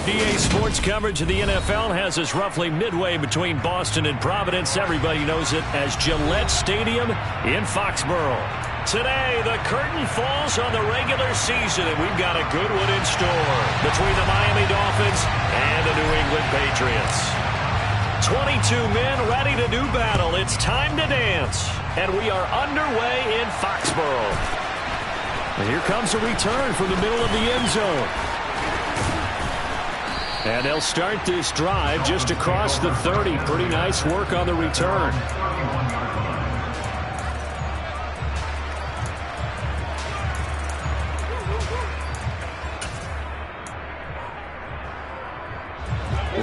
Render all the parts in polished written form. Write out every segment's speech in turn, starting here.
EA Sports coverage of the NFL has us roughly midway between Boston and Providence. Everybody knows it as Gillette Stadium in Foxborough. Today, the curtain falls on the regular season, and we've got a good one in store between the Miami Dolphins and the New England Patriots. 22 men ready to do battle. It's time to dance, and we are underway in Foxborough. And here comes a return from the middle of the end zone. And they'll start this drive just across the 30. Pretty nice work on the return.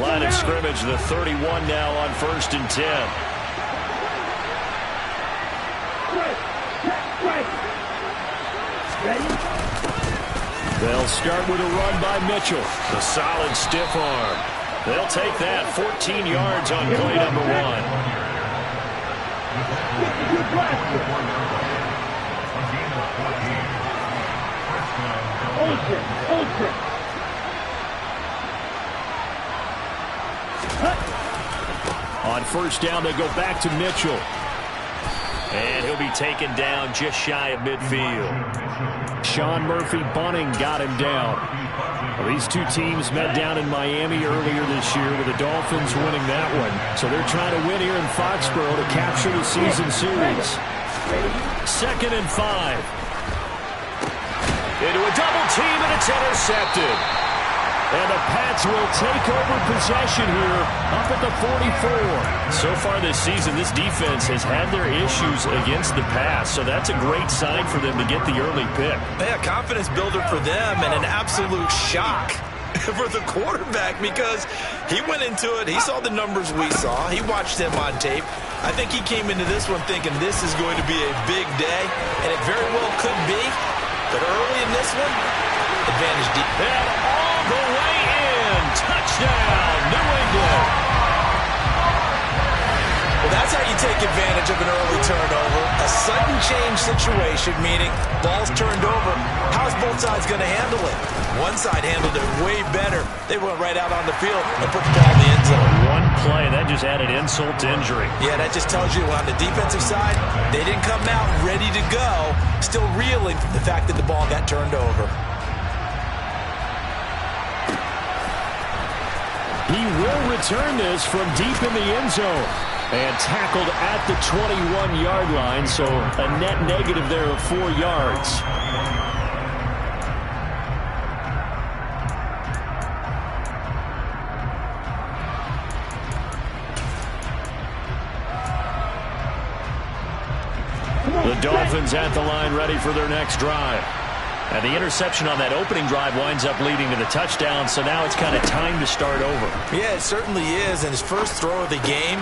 Line of scrimmage, the 31 now on 1st and 10. They'll start with a run by Mitchell. A solid stiff arm. They'll take that 14 yards on play number 1. On 1st down, they go back to Mitchell. And he'll be taken down just shy of midfield. Sean Murphy-Bunting got him down. Well, these two teams met down in Miami earlier this year with the Dolphins winning that one. So they're trying to win here in Foxborough to capture the season series. 2nd and 5. Into a double team, and it's intercepted. And the Pats will take over possession here up at the 44. So far this season, this defense has had their issues against the pass, so that's a great sign for them to get the early pick. Yeah, confidence builder for them and an absolute shock for the quarterback because he went into it. He saw the numbers we saw. He watched them on tape. I think he came into this one thinking this is going to be a big day, and it very well could be. But early in this one, advantage deep. And all the way in. Touchdown, New England. Well, that's how you take advantage of an early turnover. A sudden change situation, meaning ball's turned over. How's both sides going to handle it? One side handled it way better. They went right out on the field and put the ball in the end zone. One play, that just added insult to injury. Yeah, that just tells you on the defensive side, they didn't come out ready to go, still reeling from the fact that the ball got turned over. He will return this from deep in the end zone. And tackled at the 21-yard line, so a net negative there of 4 yards. The Dolphins at the line ready for their next drive. And the interception on that opening drive winds up leading to the touchdown, so now it's kind of time to start over. Yeah, it certainly is, and his first throw of the game.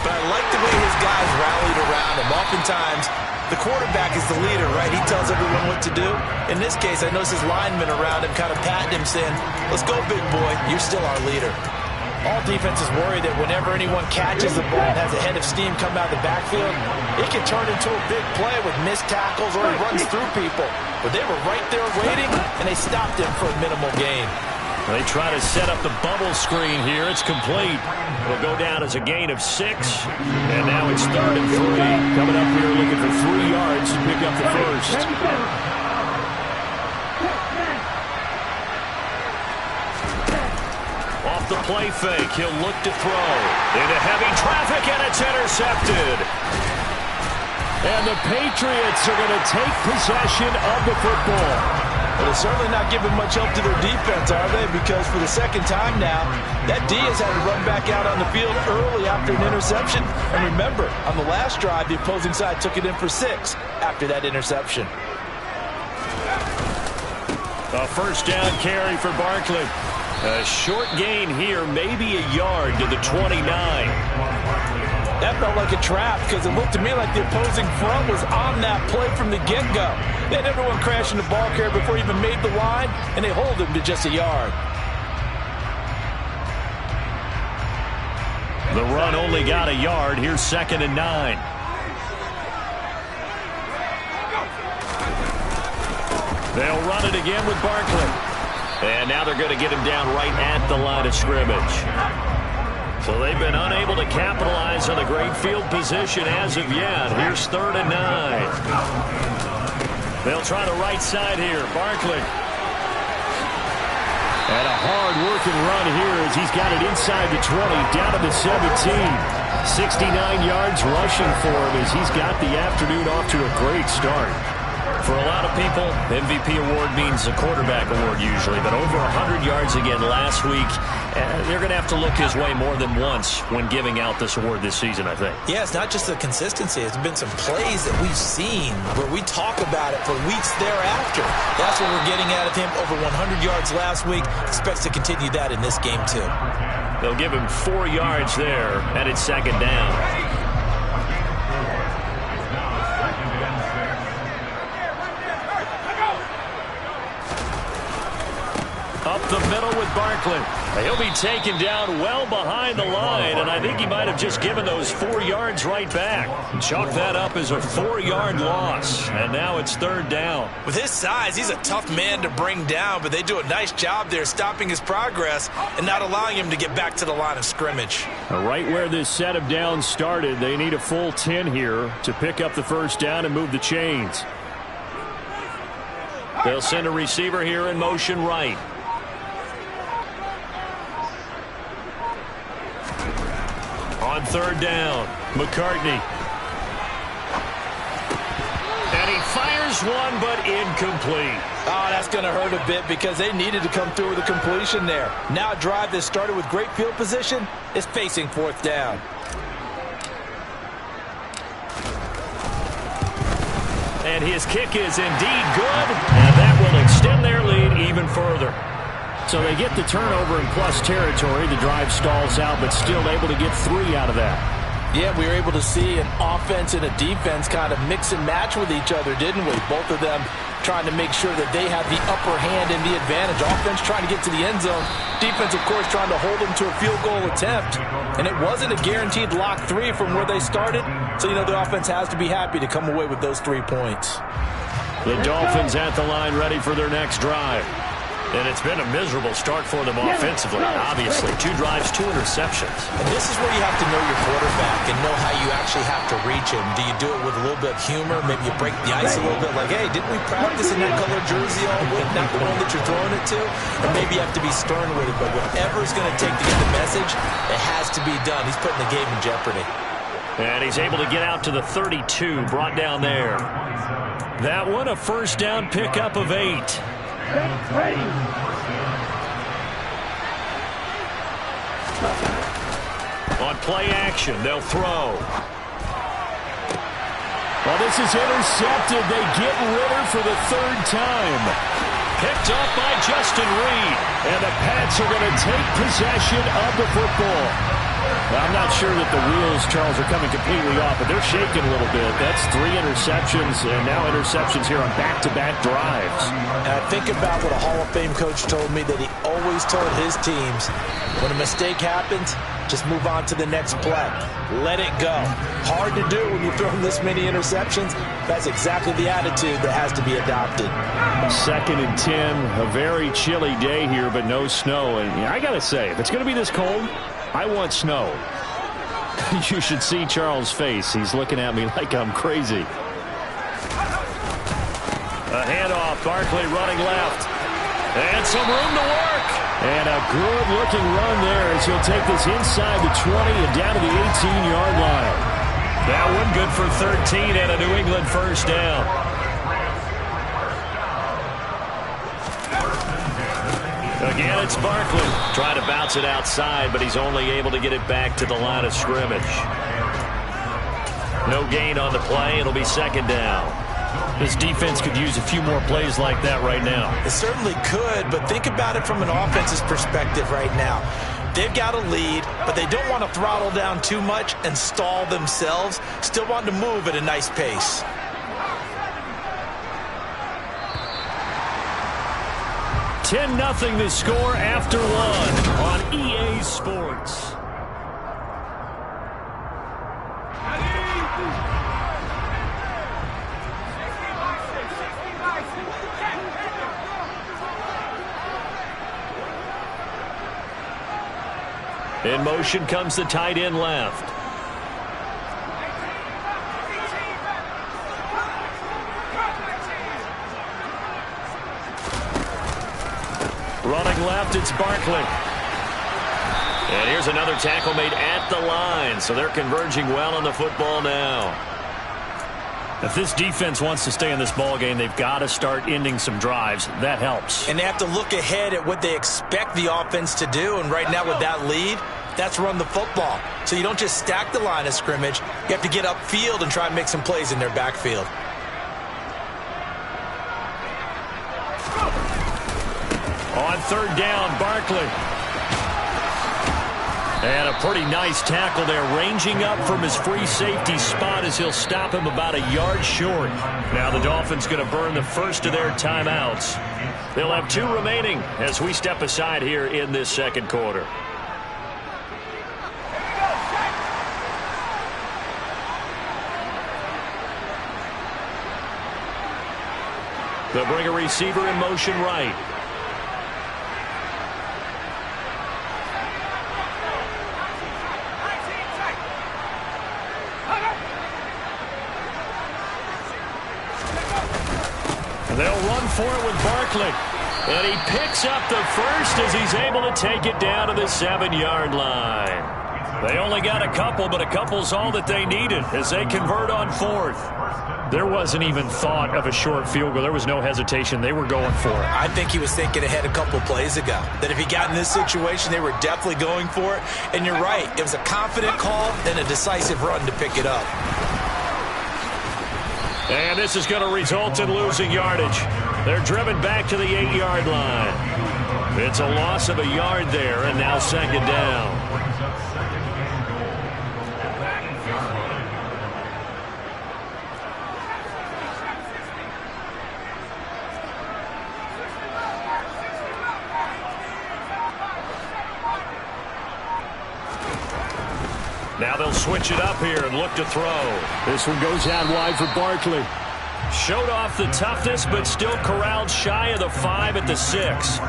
But I like the way his guys rallied around him. Oftentimes, the quarterback is the leader, right? He tells everyone what to do. In this case, I noticed his linemen around him kind of patting him, saying, let's go, big boy. You're still our leader. All defenses worry that whenever anyone catches the ball and has a head of steam come out of the backfield, it can turn into a big play with missed tackles or he runs through people. But they were right there waiting, and they stopped him for a minimal gain. They try to set up the bubble screen here. It's complete. It'll go down as a gain of 6. And now it's 3rd and 3. Coming up here looking for 3 yards to pick up the first. Off the play fake, he'll look to throw. Into heavy traffic, and it's intercepted. And the Patriots are going to take possession of the football. Well, they're certainly not giving much help to their defense, are they? Because for the second time now, that D has had to run back out on the field early after an interception. And remember, on the last drive, the opposing side took it in for 6 after that interception. A 1st down carry for Barkley. A short gain here, maybe a yard to the 29. That felt like a trap because it looked to me like the opposing front was on that play from the get-go. They had everyone crashing the ball carrier before he even made the line, and they hold him to just a yard. The run only got a yard. Here's 2nd and 9. They'll run it again with Barkley. And now they're going to get him down right at the line of scrimmage. So they've been unable to capitalize on the great field position as of yet. Here's 3rd and 9. They'll try the right side here. Barkley. And a hard-working run here as he's got it inside the 20, down to the 17. 69 yards rushing for him as he's got the afternoon off to a great start. For a lot of people, MVP award means a quarterback award usually, but over 100 yards again last week. They're going to have to look his way more than once when giving out this award this season, I think. Yeah, it's not just the consistency. It's been some plays that we've seen where we talk about it for weeks thereafter. That's what we're getting out of him. Over 100 yards last week. Expects to continue that in this game, too. They'll give him 4 yards there, and it's 2nd down. Up the middle with Barkley. He'll be taken down well behind the line, and I think he might have just given those 4 yards right back. Chalk that up as a 4-yard loss, and now it's 3rd down. With his size, he's a tough man to bring down, but they do a nice job there stopping his progress and not allowing him to get back to the line of scrimmage. Right where this set of downs started, they need a full 10 here to pick up the 1st down and move the chains. They'll send a receiver here in motion right. On 3rd down, McCartney. And he fires one, but incomplete. Oh, that's going to hurt a bit because they needed to come through with a completion there. Now a drive that started with great field position is facing 4th down. And his kick is indeed good, and that will extend their lead even further. So they get the turnover in plus territory. The drive stalls out, but still able to get 3 out of that. Yeah, we were able to see an offense and a defense kind of mix and match with each other, didn't we? Both of them trying to make sure that they have the upper hand and the advantage. Offense trying to get to the end zone. Defense, of course, trying to hold them to a field goal attempt. And it wasn't a guaranteed lock 3 from where they started. So, the offense has to be happy to come away with those 3 points. The Dolphins at the line ready for their next drive. And it's been a miserable start for them offensively, obviously. 2 drives, 2 interceptions. And this is where you have to know your quarterback and know how you actually have to reach him. Do you do it with a little bit of humor? Maybe you break the ice a little bit like, hey, didn't we practice in that color jersey all week, not the one that you're throwing it to? Or maybe you have to be stern with it, but whatever it's going to take to get the message, it has to be done. He's putting the game in jeopardy. And he's able to get out to the 32, brought down there. That one, a 1st down pickup of 8. On play action, they'll throw. Well, this is intercepted. They get Ritter for the 3rd time. Picked up by Justin Reed. And the Pats are going to take possession of the football. I'm not sure that the wheels, Charles, are coming completely off, but they're shaking a little bit. That's 3 interceptions, and now interceptions here on back-to-back drives. And I think about what a Hall of Fame coach told me, that he always told his teams, when a mistake happens, just move on to the next play. Let it go. Hard to do when you're throwing this many interceptions. That's exactly the attitude that has to be adopted. 2nd and 10, a very chilly day here, but no snow. And I got to say, if it's going to be this cold, I want snow. You should see Charles' face. He's looking at me like I'm crazy. A handoff. Barkley running left. And some room to work. And a good-looking run there as he'll take this inside the 20 and down to the 18-yard line. That one good for 13 and a New England 1st down. Again, it's Barkley. Trying to bounce it outside, but he's only able to get it back to the line of scrimmage. No gain on the play. It'll be 2nd down. This defense could use a few more plays like that right now. It certainly could, but think about it from an offense's perspective right now. They've got a lead, but they don't want to throttle down too much and stall themselves. Still want to move at a nice pace. 10-0 the score after 1 on EA Sports. In motion comes the tight end left. Running left, it's Barkley. And here's another tackle made at the line, so they're converging well on the football now. If this defense wants to stay in this ball game, they've got to start ending some drives. That helps. And they have to look ahead at what they expect the offense to do, and right now with that lead, that's run the football. So you don't just stack the line of scrimmage. You have to get upfield and try and make some plays in their backfield. On third down, Barkley. And a pretty nice tackle there, ranging up from his free safety spot as he'll stop him about a yard short. Now the Dolphins going to burn the first of their timeouts. They'll have 2 remaining as we step aside here in this second quarter. They'll bring a receiver in motion right. They'll run for it with Barkley. And he picks up the first as he's able to take it down to the 7-yard line. They only got a couple, but a couple's all that they needed as they convert on fourth. There wasn't even thought of a short field goal. There was no hesitation. They were going for it. I think he was thinking ahead a couple plays ago, that if he got in this situation, they were definitely going for it. And you're right. It was a confident call and a decisive run to pick it up. And this is going to result in losing yardage. They're driven back to the 8-yard line. It's a loss of a yard there, and now second down. Now they'll switch it up here and look to throw. This one goes out wide for Barkley. Showed off the toughness, but still corralled shy of the 5 at the 6.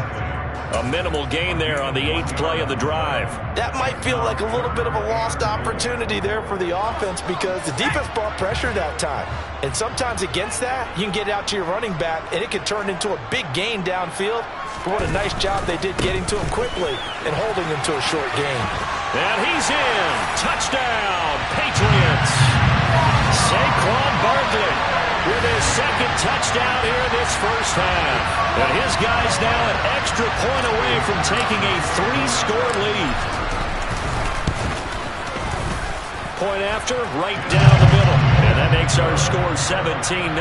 A minimal gain there on the 8th play of the drive. That might feel like a little bit of a lost opportunity there for the offense because the defense brought pressure that time. And sometimes against that, you can get out to your running back, and it can turn into a big gain downfield. But what a nice job they did getting to him quickly and holding him to a short gain. And he's in. Touchdown, Patriots. Saquon Barkley with his second touchdown here in this first half. And his guys now an extra point away from taking a 3-score lead. Point after, right down the middle. And that makes our score 17-0.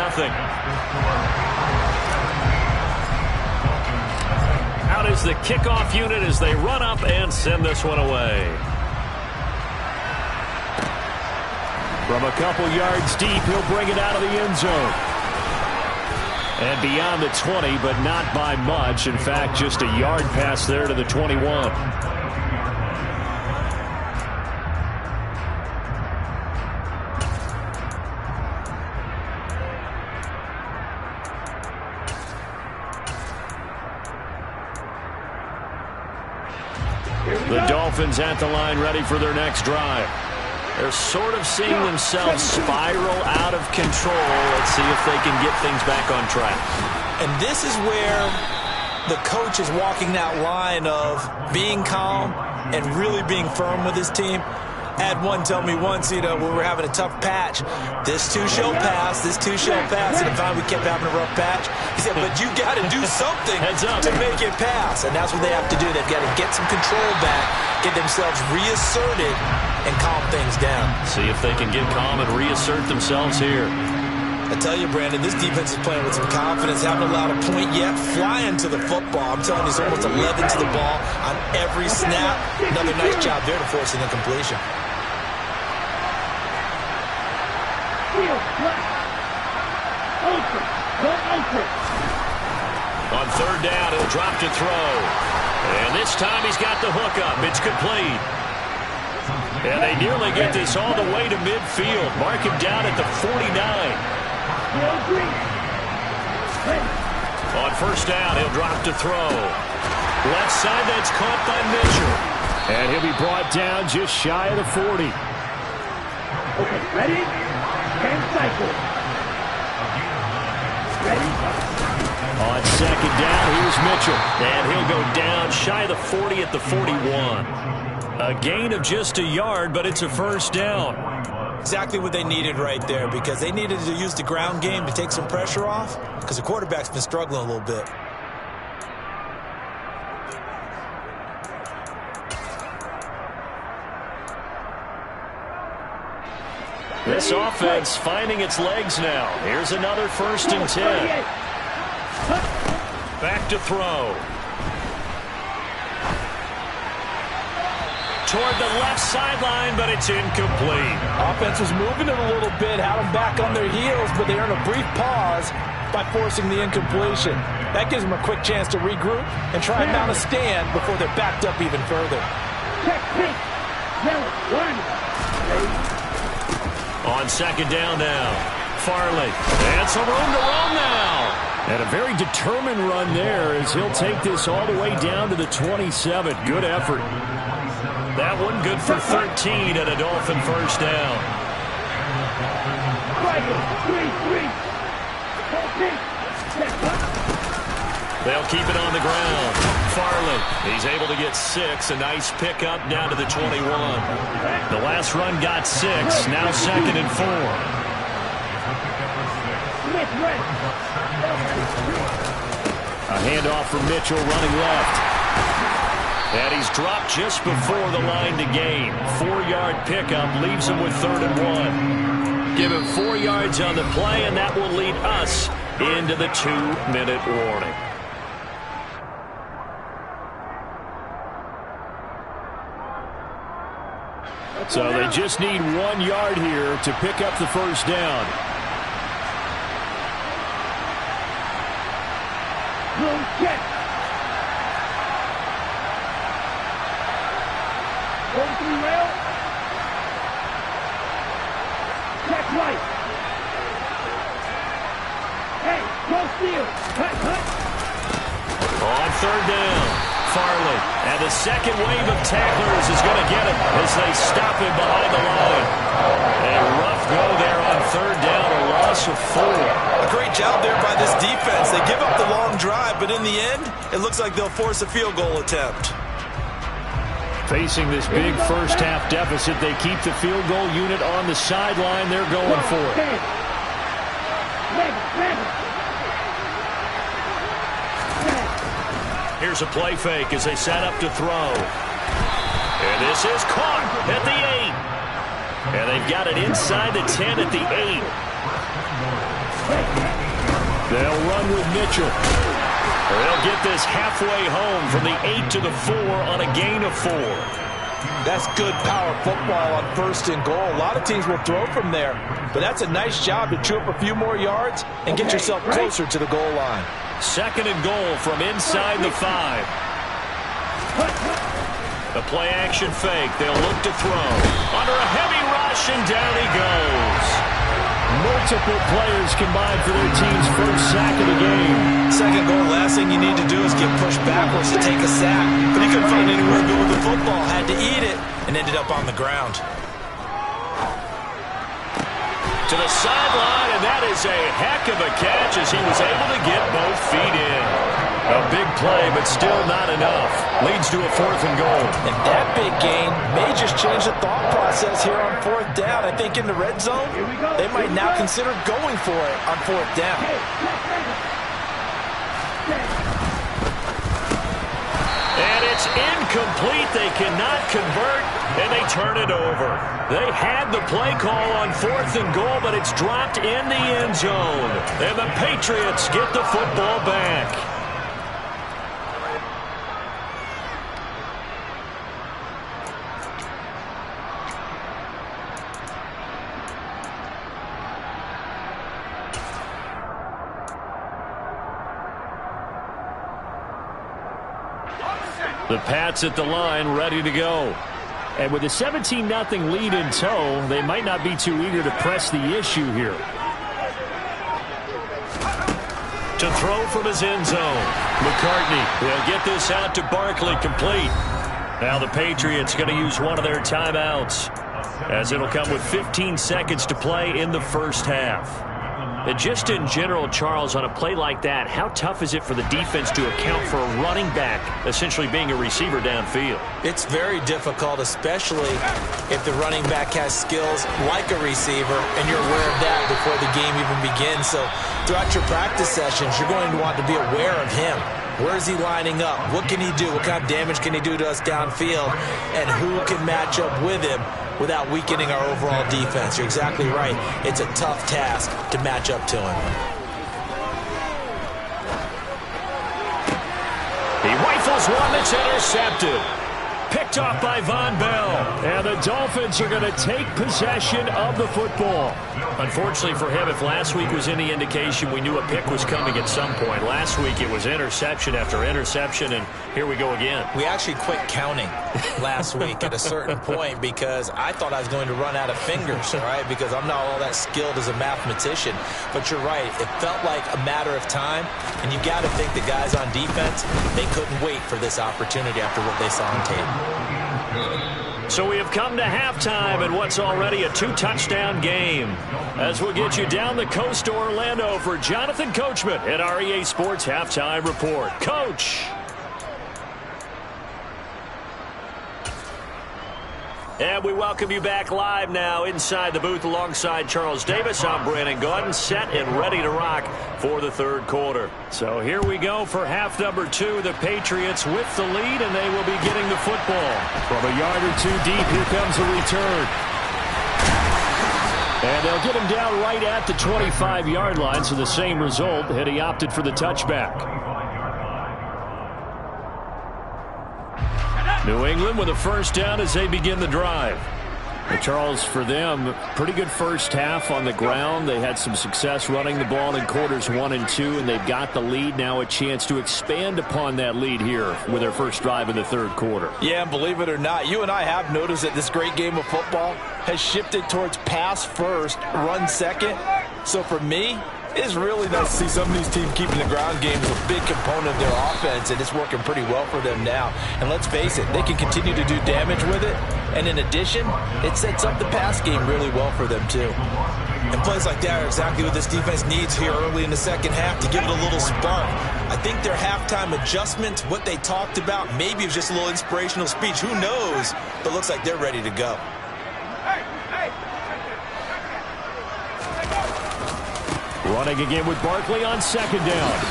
Out is the kickoff unit as they run up and send this one away. From a couple yards deep, he'll bring it out of the end zone. And beyond the 20, but not by much. In fact, just a yard pass there to the 21. The Dolphins at the line ready for their next drive. They're sort of seeing themselves spiral out of control. Let's see if they can get things back on track. And this is where the coach is walking that line of being calm and really being firm with his team. I had one tell me once, when we were having a tough patch, this too shall pass, this too shall pass. And finally we kept having a rough patch. He said, but you got to do something to make it pass. And that's what they have to do. They've got to get some control back, get themselves reasserted, and calm things down. See if they can get calm and reassert themselves here. I tell you, Brandon, this defense is playing with some confidence. Haven't allowed a point yet. Flying to the football. I'm telling you, it's almost 11 to the ball on every snap. Another nice job there to force an incompletion. On third down, he'll drop to throw. And this time he's got the hook up. It's complete. And they nearly get this all the way to midfield. Mark him down at the 49. On first down, he'll drop to throw. Left side, that's caught by Mitchell. And he'll be brought down just shy of the 40. Okay, ready? And cycle. Ready? On second down, here's Mitchell. And he'll go down shy of the 40 at the 41. A gain of just a yard, but it's a first down. Exactly what they needed right there, because they needed to use the ground game to take some pressure off, because the quarterback's been struggling a little bit. This offense finding its legs now. Here's another 1st and 10. Back to throw. Toward the left sideline, but it's incomplete. Offense was moving it a little bit, had them back on their heels, but they earned a brief pause by forcing the incompletion. That gives them a quick chance to regroup and try and mount a stand before they're backed up even further. On second down now, Farley. And some room to run now. And a very determined run there as he'll take this all the way down to the 27. Good effort. That one good for 13 and a Dolphin first down. They'll keep it on the ground. Farley, he's able to get 6. A nice pickup down to the 21. The last run got 6. Now 2nd and 4. A handoff from Mitchell running left. And he's dropped just before the line to gain. 4-yard pickup leaves him with 3rd and 1. Give him 4 yards on the play, and that will lead us into the 2-minute warning. So they just need 1 yard here to pick up the first down. Check. Over 3 rail. Check right. Hey, go steal. Cut. On 3rd down, Farley. And the second wave of tacklers is going to get him as they stop him behind the line. A rough go there on 3rd down, a loss of 4. A great job there by this defense. They give up the long drive, but in the end, it looks like they'll force a field goal attempt. Facing this big first-half deficit, they keep the field goal unit on the sideline. They're going for it. Here's a play fake as they set up to throw. And this is caught at the 8. And they've got it inside the 10 at the 8. They'll run with Mitchell. They'll get this halfway home from the 8 to the 4 on a gain of 4. That's good power football on 1st and goal. A lot of teams will throw from there, but that's a nice job to chew up a few more yards and get yourself closer to the goal line. 2nd and goal from inside the 5. The play action fake. They'll look to throw. Under a heavy rush, and down he goes. Multiple players combined for their team's first sack of the game. 2nd goal, last thing you need to do is get pushed backwards to take a sack. But he couldn't find anywhere to go with the football. Had to eat it and ended up on the ground. To the sideline, and that is a heck of a catch as he was able to get both feet in. A big play, but still not enough. Leads to a 4th and goal. And that big gain may just change the thought process here on 4th down. I think in the red zone, they might now consider going for it on 4th down. And it's incomplete. They cannot convert, and they turn it over. They had the play call on 4th and goal, but it's dropped in the end zone. And the Patriots get the football back. The Pats at the line, ready to go. And with a 17-0 lead in tow, they might not be too eager to press the issue here. To throw from his end zone. McCartney, they'll get this out to Barkley, complete. Now the Patriots going to use one of their timeouts, as it'll come with 15 seconds to play in the first half. And just in general, Charles, on a play like that, how tough is it for the defense to account for a running back essentially being a receiver downfield? It's very difficult, especially if the running back has skills like a receiver, and you're aware of that before the game even begins. So throughout your practice sessions, you're going to want to be aware of him. Where is he lining up? What can he do? What kind of damage can he do to us downfield? And who can match up with him without weakening our overall defense? You're exactly right. It's a tough task to match up to him. He rifles one that's intercepted. Picked off by Von Bell. And the Dolphins are going to take possession of the football. Unfortunately for him, if last week was any indication, we knew a pick was coming at some point. Last week it was interception after interception, and here we go again. We actually quit counting last week at a certain point because I thought I was going to run out of fingers, right? Because I'm not all that skilled as a mathematician. But you're right. It felt like a matter of time, and you got to think the guys on defense, they couldn't wait for this opportunity after what they saw on tape. So we have come to halftime in what's already a 2-touchdown game. As we'll get you down the coast to Orlando for Jonathan Coachman at our EA Sports Halftime Report. Coach! And we welcome you back live now inside the booth alongside Charles Davis. I'm Brandon Gaudin, set and ready to rock for the third quarter. So here we go for half number 2. The Patriots with the lead, and they will be getting the football. From a yard or two deep, here comes the return. And they'll get him down right at the 25-yard line, so the same result had he opted for the touchback. New England with a first down as they begin the drive. Well, Charles, for them, pretty good first half on the ground. They had some success running the ball in quarters 1 and 2, and they've got the lead. Now a chance to expand upon that lead here with their first drive in the third quarter. Yeah, and believe it or not, you and I have noticed that this great game of football has shifted towards pass first, run second. So for me, it's really nice to see some of these teams keeping the ground game as a big component of their offense, and it's working pretty well for them now. And let's face it, they can continue to do damage with it, and in addition, it sets up the pass game really well for them too. And plays like that are exactly what this defense needs here early in the second half to give it a little spark. I think their halftime adjustments, what they talked about, maybe it was just a little inspirational speech. Who knows? But looks like they're ready to go. Running again with Barkley on second down.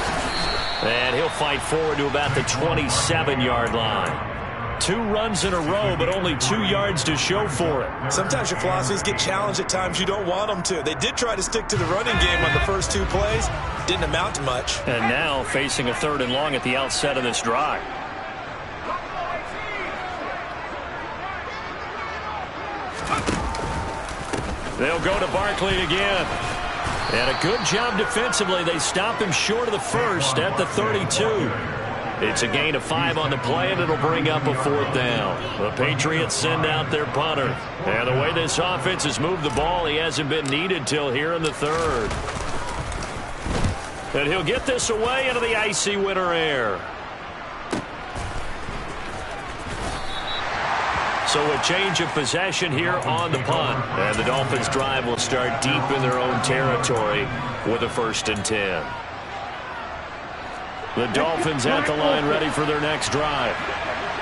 And he'll fight forward to about the 27-yard line. 2 runs in a row, but only 2 yards to show for it. Sometimes your philosophies get challenged at times you don't want them to. They did try to stick to the running game on the first 2 plays. Didn't amount to much. And now facing a 3rd and long at the outset of this drive. They'll go to Barkley again. And a good job defensively. They stop him short of the first at the 32. It's a gain of 5 on the play, and it'll bring up a 4th down. The Patriots send out their punter. And the way this offense has moved the ball, he hasn't been needed till here in the 3rd. And he'll get this away into the icy winter air. So a change of possession here on the punt. And the Dolphins drive will start deep in their own territory with a 1st and 10. The Dolphins at the line ready for their next drive.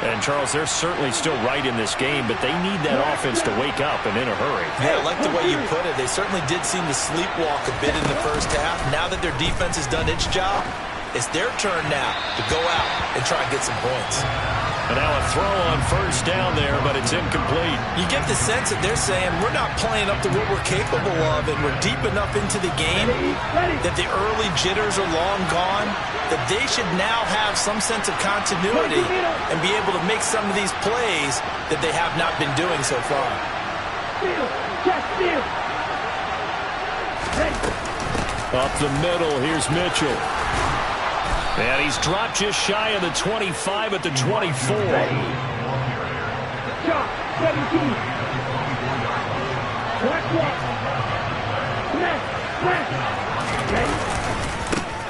And, Charles, they're certainly still right in this game, but they need that offense to wake up and in a hurry. Yeah, I like the way you put it. They certainly did seem to sleepwalk a bit in the first half. Now that their defense has done its job, it's their turn now to go out and try and get some points. And now a throw on 1st down there, but it's incomplete. You get the sense that they're saying we're not playing up to what we're capable of, and we're deep enough into the game that the early jitters are long gone, that they should now have some sense of continuity and be able to make some of these plays that they have not been doing so far. Up the middle, here's Mitchell. And he's dropped just shy of the 25 at the 24.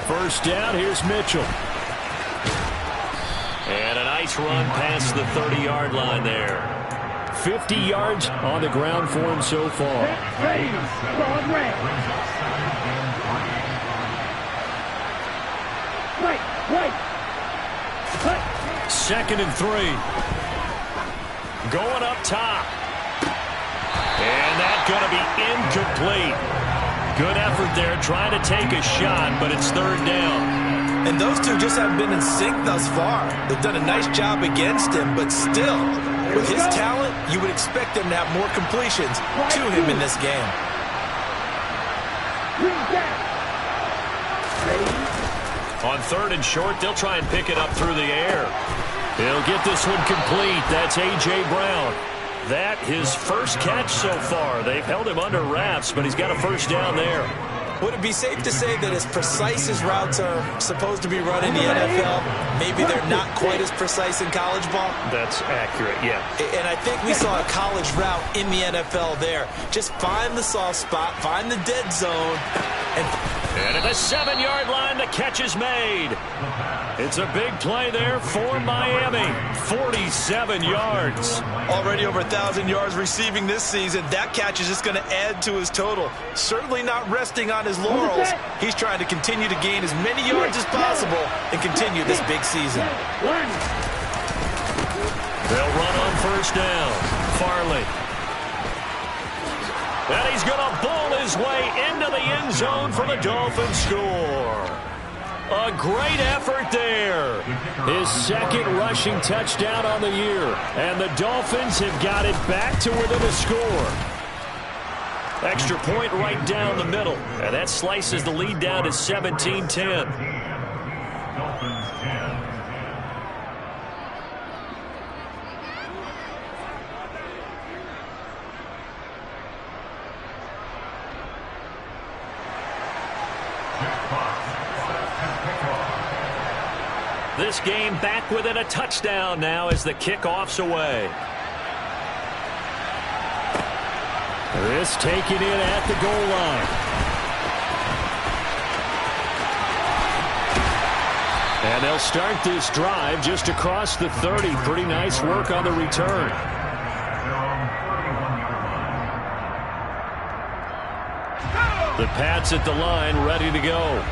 First down, here's Mitchell. And a nice run past the 30-yard line there. 50 yards on the ground for him so far. Ready. Ball red. Right. 2nd and 3. Going up top. And that's going to be incomplete. Good effort there trying to take a shot, but it's 3rd down. And those two just haven't been in sync thus far. They've done a nice job against him, but still, with his talent, you would expect them to have more completions to him in this game. On 3rd and short, they'll try and pick it up through the air. He'll get this one complete. That's A.J. Brown. That his first catch so far. They've held him under wraps, but he's got a 1st down there. Would it be safe to say that as precise as routes are supposed to be run in the NFL, maybe they're not quite as precise in college ball? That's accurate, yeah. And I think we saw a college route in the NFL there. Just find the soft spot, find the dead zone, and at the 7-yard line, the catch is made. It's a big play there for Miami. 47 yards. Already over 1,000 yards receiving this season. That catch is just going to add to his total. Certainly not resting on his laurels. He's trying to continue to gain as many yards as possible and continue this big season. They'll run on 1st down. Farley. And he's going to bull his way into the end zone for the Dolphins score. A great effort there. His 2nd rushing touchdown on the year. And the Dolphins have got it back to within a score. Extra point right down the middle. And that slices the lead down to 17-10. This game back within a touchdown now as the kickoff's away. This taken in at the goal line. And they'll start this drive just across the 30. Pretty nice work on the return. The Pats at the line ready to go.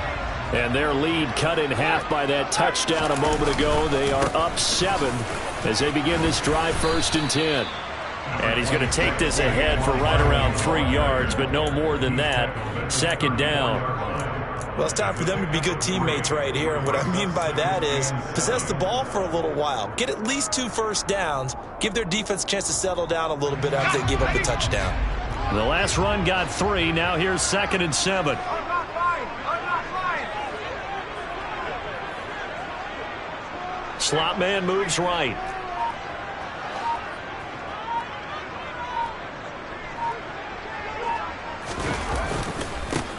And their lead cut in half by that touchdown a moment ago. They are up 7 as they begin this drive 1st and 10. And he's going to take this ahead for right around 3 yards, but no more than that. 2nd down. Well, it's time for them to be good teammates right here. And what I mean by that is possess the ball for a little while. Get at least 2 first downs. Give their defense a chance to settle down a little bit after they give up a touchdown. The last run got 3. Now here's 2nd and 7. Slot man moves right.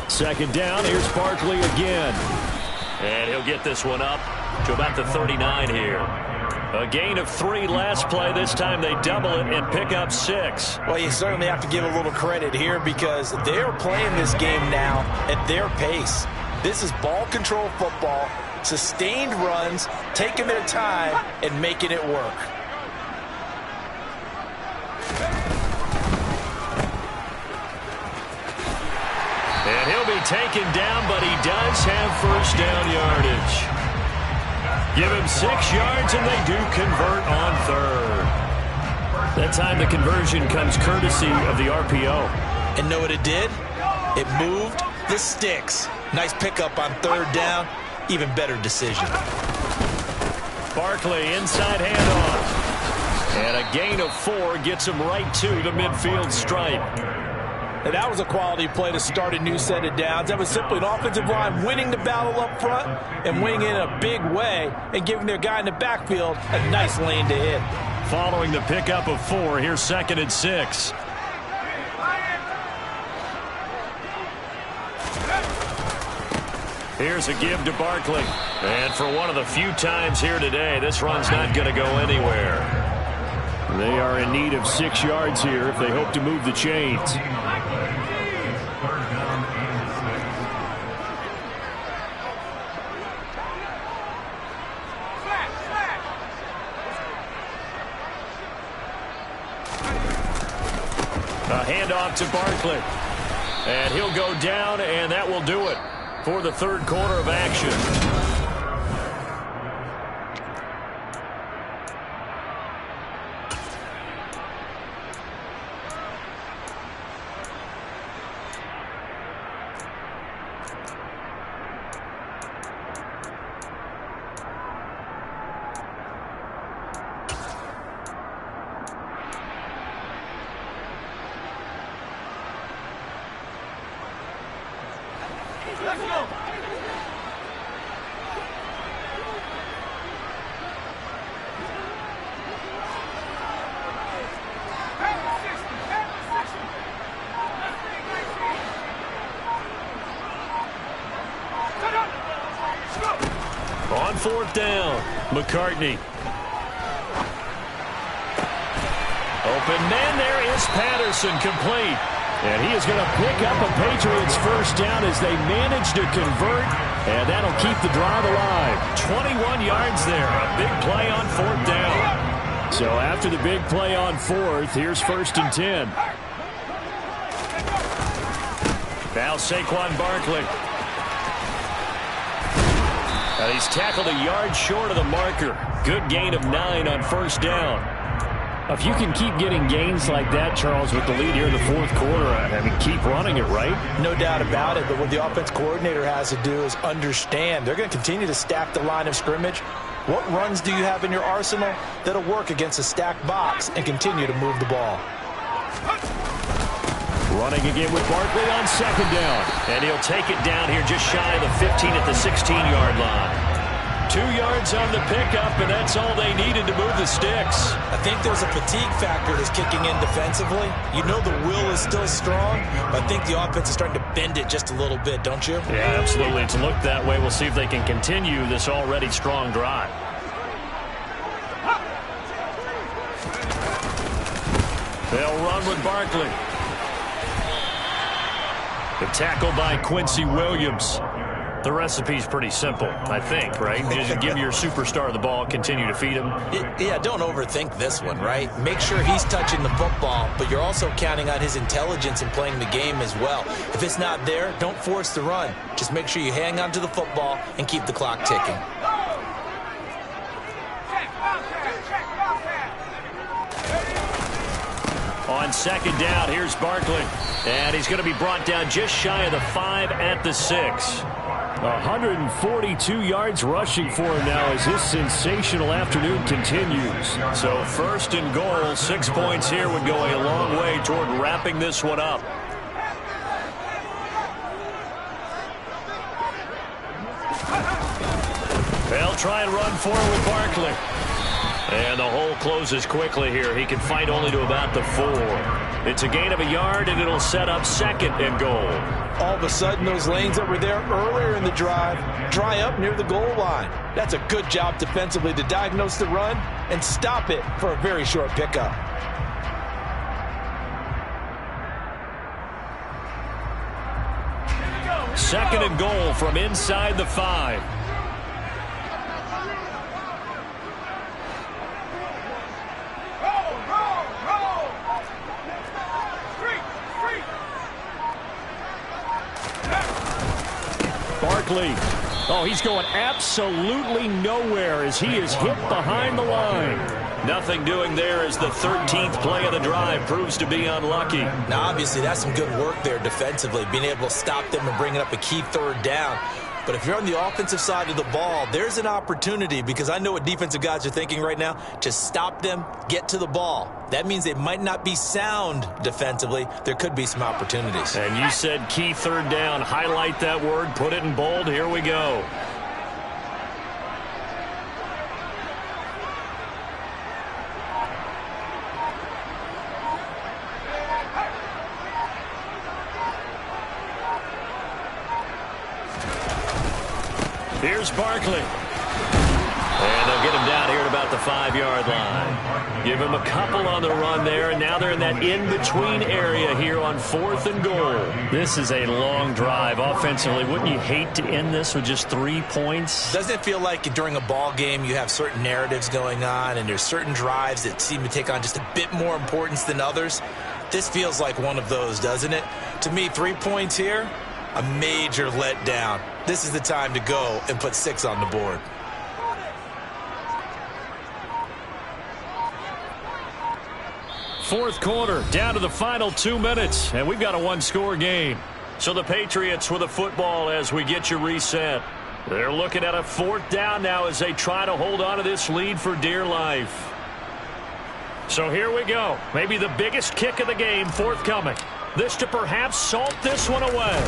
Second down. Here's Barkley again. And he'll get this one up to about the 39 here. A gain of 3 last play. This time they double it and pick up 6. Well, you certainly have to give a little credit here because they're playing this game now at their pace. This is ball control football, sustained runs, taking their time and making it work. And he'll be taken down, but he does have 1st down yardage. Give him 6 yards, and they do convert on 3rd. That time the conversion comes courtesy of the RPO. And know what it did? It moved the sticks. Nice pickup on 3rd down. Even better decision. Barkley inside handoff. And a gain of 4 gets him right to the midfield stripe. And that was a quality play to start a new set of downs. That was simply an offensive line winning the battle up front and winning in a big way and giving their guy in the backfield a nice lane to hit. Following the pickup of 4, here's 2nd and 6. Here's a give to Barkley. And for one of the few times here today, this run's not going to go anywhere. They are in need of 6 yards here if they hope to move the chains. off to Barkley. And he'll go down, and that will do it for the third quarter of action. On fourth down, McCartney. Open man, there is Patterson, complete. And he is going to pick up a Patriots first down as they manage to convert, and that'll keep the drive alive. 21 yards there, a big play on fourth down. So after the big play on fourth, here's 1st and 10. Now Saquon Barkley. He's tackled a yard short of the marker. Good gain of 9 on first down. If you can keep getting gains like that, Charles, with the lead here in the fourth quarter, I mean, keep running it, right? No doubt about it, but what the offense coordinator has to do is understand they're going to continue to stack the line of scrimmage. What runs do you have in your arsenal that'll work against a stacked box and continue to move the ball? Running again with Barkley on second down. And he'll take it down here just shy of the 15 at the 16-yard line. 2 yards on the pickup, and that's all they needed to move the sticks. I think there's a fatigue factor that's kicking in defensively. You know the will is still strong, but I think the offense is starting to bend it just a little bit, don't you? Yeah, absolutely. It's looked that way. We'll see if they can continue this already strong drive. They'll run with Barkley. The tackle by Quincy Williams. The recipe's pretty simple, I think, right? Just give your superstar the ball, continue to feed him. Yeah, don't overthink this one, right? Make sure he's touching the football, but you're also counting on his intelligence in playing the game as well. If it's not there, don't force the run. Just make sure you hang on to the football and keep the clock ticking. On second down, here's Barkley. And he's going to be brought down just shy of the 5 at the 6. 142 yards rushing for him now as this sensational afternoon continues. So 1st and goal, 6 points here would go a long way toward wrapping this one up. They'll try and run forward with Barkley. And the hole closes quickly here. He can fight only to about the 4. It's a gain of a yard, and it'll set up 2nd and goal. All of a sudden, those lanes that were there earlier in the drive dry up near the goal line. That's a good job defensively to diagnose the run and stop it for a very short pickup. Second and goal from inside the 5. Barkley. Oh, he's going absolutely nowhere as he is hit behind the line. Nothing doing there as the 13th play of the drive proves to be unlucky. Now, obviously, that's some good work there defensively, being able to stop them and bringing up a key 3rd down. But if you're on the offensive side of the ball, there's an opportunity, because I know what defensive guys are thinking right now, to stop them, get to the ball. That means they might not be sound defensively. There could be some opportunities. And you said key 3rd down. Highlight that word. Put it in bold. Here we go. Here's Barkley. And they'll get him down here at about the 5-yard line. Give him a couple on the run there, and now they're in that in-between area here on 4th and goal. This is a long drive offensively. Wouldn't you hate to end this with just 3 points? Doesn't it feel like during a ball game you have certain narratives going on, and there's certain drives that seem to take on just a bit more importance than others? This feels like one of those, doesn't it? To me, 3 points here, a major letdown. This is the time to go and put 6 on the board. Fourth quarter, down to the final 2 minutes, and we've got a one-score game. So the Patriots with the football as we get you reset. They're looking at a 4th down now as they try to hold on to this lead for dear life. So here we go. Maybe the biggest kick of the game forthcoming. This to perhaps salt this one away.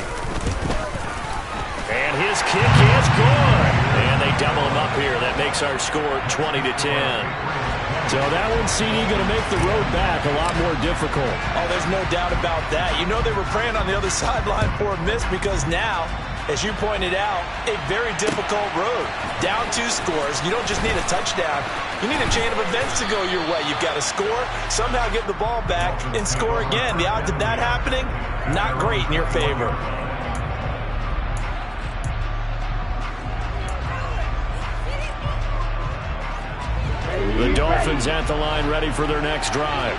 And his kick is good. And they double him up here. That makes our score 20-10. So that one, CD, going to make the road back a lot more difficult. Oh, there's no doubt about that. You know they were praying on the other sideline for a miss because now, as you pointed out, a very difficult road. Down 2 scores. You don't just need a touchdown. You need a chain of events to go your way. You've got to score, somehow get the ball back, and score again. The odds of that happening, not great in your favor. The Dolphins at the line ready for their next drive.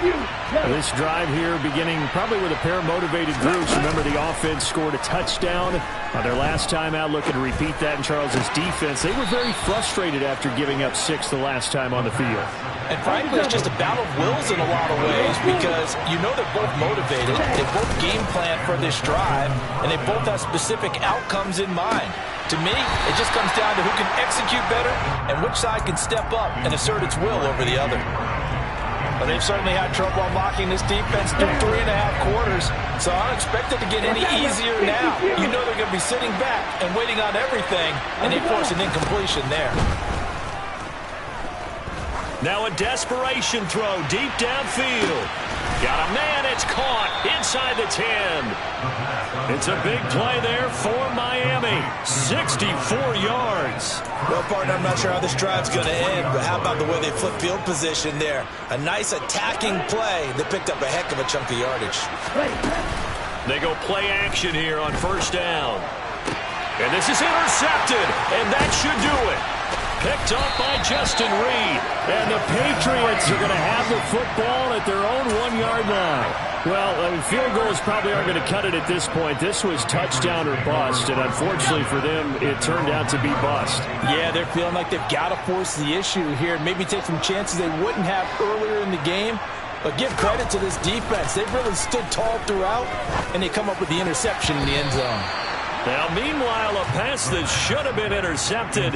This drive here beginning probably with a pair of motivated groups. Remember, the offense scored a touchdown on their last time out, looking to repeat that in Charles's defense. They were very frustrated after giving up 6 the last time on the field. And frankly, it's just a battle of wills in a lot of ways because you know they're both motivated. They both game plan for this drive, and they both have specific outcomes in mind. To me, it just comes down to who can execute better and which side can step up and assert its will over the other. But they've certainly had trouble unlocking this defense through 3.5 quarters, so I don't expect it to get any easier now. You know they're going to be sitting back and waiting on everything, and they force an incompletion there. Now a desperation throw deep downfield. Got a man, it's caught inside the 10. It's a big play there for Miami. 64 yards. Well, partner, I'm not sure how this drive's going to end, but how about the way they flip field position there? A nice attacking play that picked up a heck of a chunk of yardage. They go play action here on 1st down. And this is intercepted, and that should do it. Picked up by Justin Reed. And the Patriots are going to have the football at their own 1-yard line. Well, I mean, field goals probably aren't going to cut it at this point. This was touchdown or bust, and unfortunately for them, it turned out to be bust. Yeah, they're feeling like they've got to force the issue here and maybe take some chances they wouldn't have earlier in the game. But give credit to this defense. They've really stood tall throughout, and they come up with the interception in the end zone. Now, meanwhile, a pass that should have been intercepted,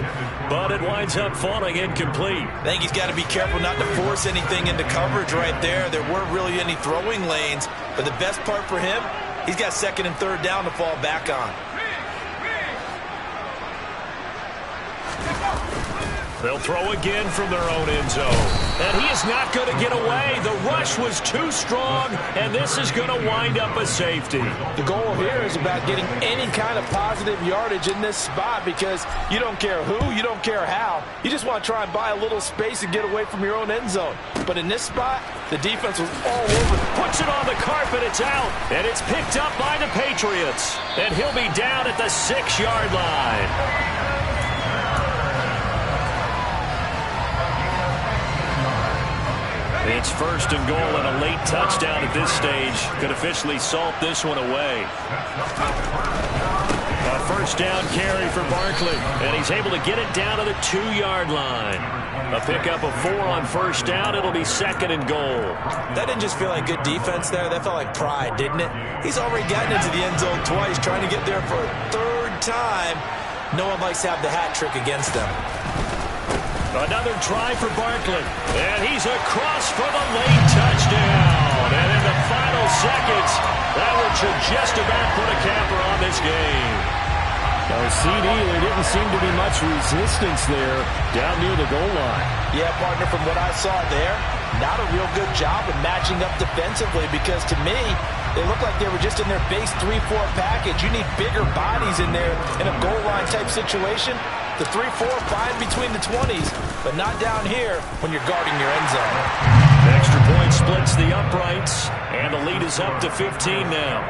but it winds up falling incomplete. I think he's got to be careful not to force anything into coverage right there. There weren't really any throwing lanes, but the best part for him, he's got 2nd and 3rd down to fall back on. They'll throw again from their own end zone. And he is not going to get away. The rush was too strong, and this is going to wind up a safety. The goal here is about getting any kind of positive yardage in this spot because you don't care who, you don't care how. You just want to try and buy a little space and get away from your own end zone. But in this spot, the defense was all over. Puts it on the carpet, it's out, and it's picked up by the Patriots. And he'll be down at the 6-yard line. It's 1st and goal, and a late touchdown at this stage could officially salt this one away. A 1st down carry for Barkley, and he's able to get it down to the 2-yard line. A pickup of 4 on 1st down. It'll be 2nd and goal. That didn't just feel like good defense there. That felt like pride, didn't it? He's already gotten into the end zone twice, trying to get there for a 3rd time. No one likes to have the hat trick against them. Another try for Barkley. And he's across for the late touchdown. And in the final seconds, that one should just about put a capper on this game. CD, there didn't seem to be much resistance there down near the goal line. Yeah, partner, from what I saw there, not a real good job of matching up defensively because to me, they look like they were just in their base 3-4 package. You need bigger bodies in there in a goal line type situation. The 3-4 fine between the 20s, but not down here when you're guarding your end zone. The extra point splits the uprights, and the lead is up to 15 now.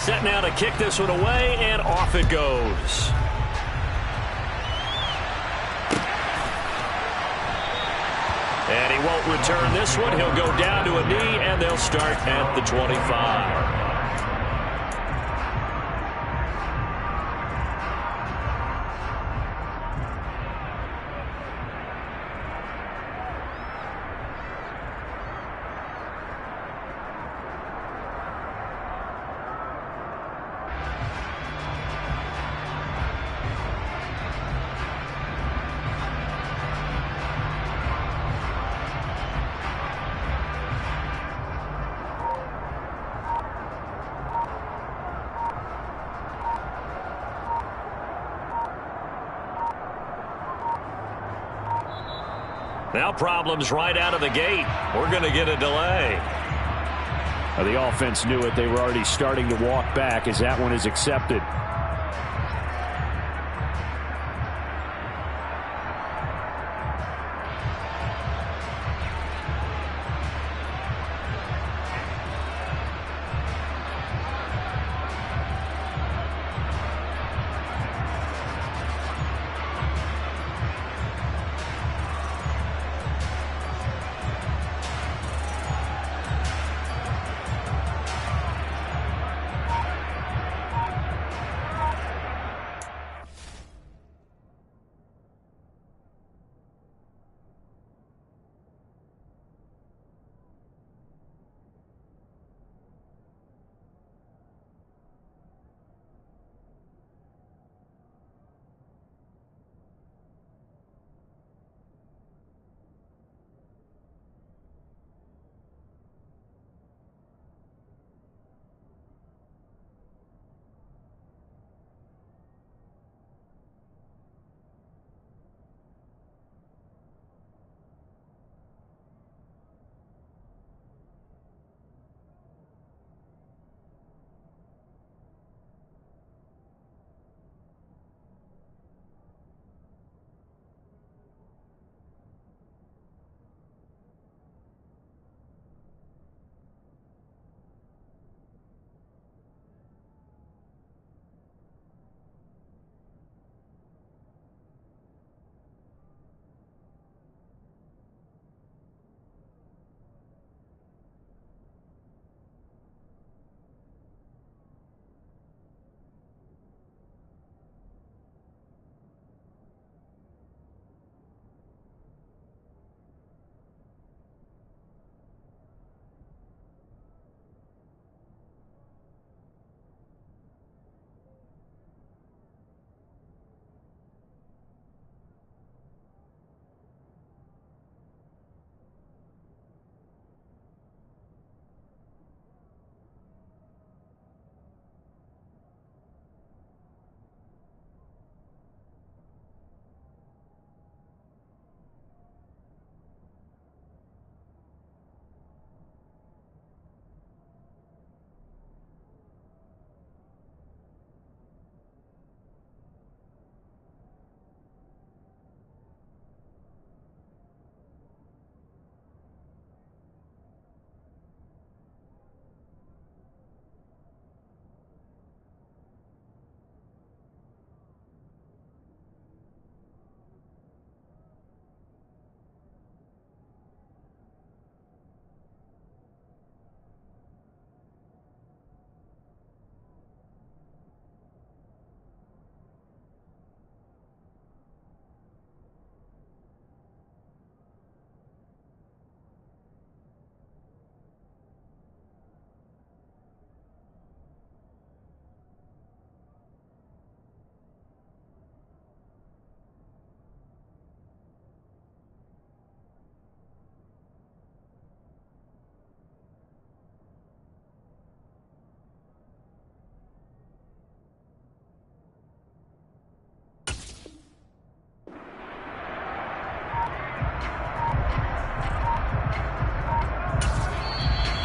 Set now to kick this one away, and off it goes. And he won't return this one. He'll go down to a knee, and they'll start at the 25. Now problems right out of the gate. We're going to get a delay. The offense knew it. They were already starting to walk back as that one is accepted.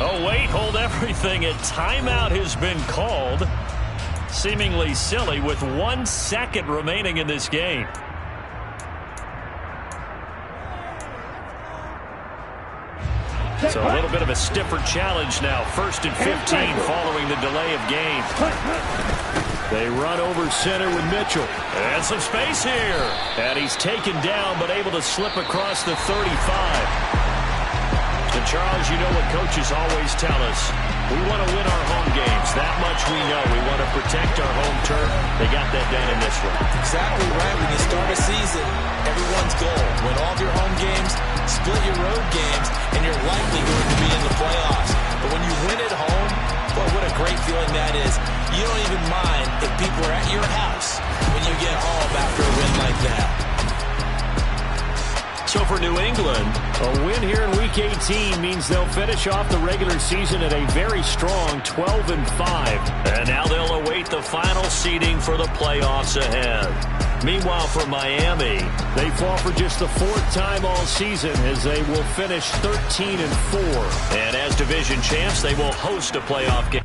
Oh, wait, hold everything. A timeout has been called. Seemingly silly with 1 second remaining in this game. So a little bit of a stiffer challenge now. 1st and 15 following the delay of game. They run over center with Mitchell. And some space here. And he's taken down, but able to slip across the 35. And Charles, you know what coaches always tell us. We want to win our home games. That much we know. We want to protect our home turf. They got that done in this one. Exactly right. When you start a season, everyone's goal: win all of your home games, split your road games, and you're likely going to be in the playoffs. But when you win at home, boy, what a great feeling that is. You don't even mind if people are at your house when you get home after a win like that. So for New England, a win here in Week 18 means they'll finish off the regular season at a very strong 12-5. And now they'll await the final seeding for the playoffs ahead. Meanwhile, for Miami, they fall for just the 4th time all season as they will finish 13-4. And as division champs, they will host a playoff game.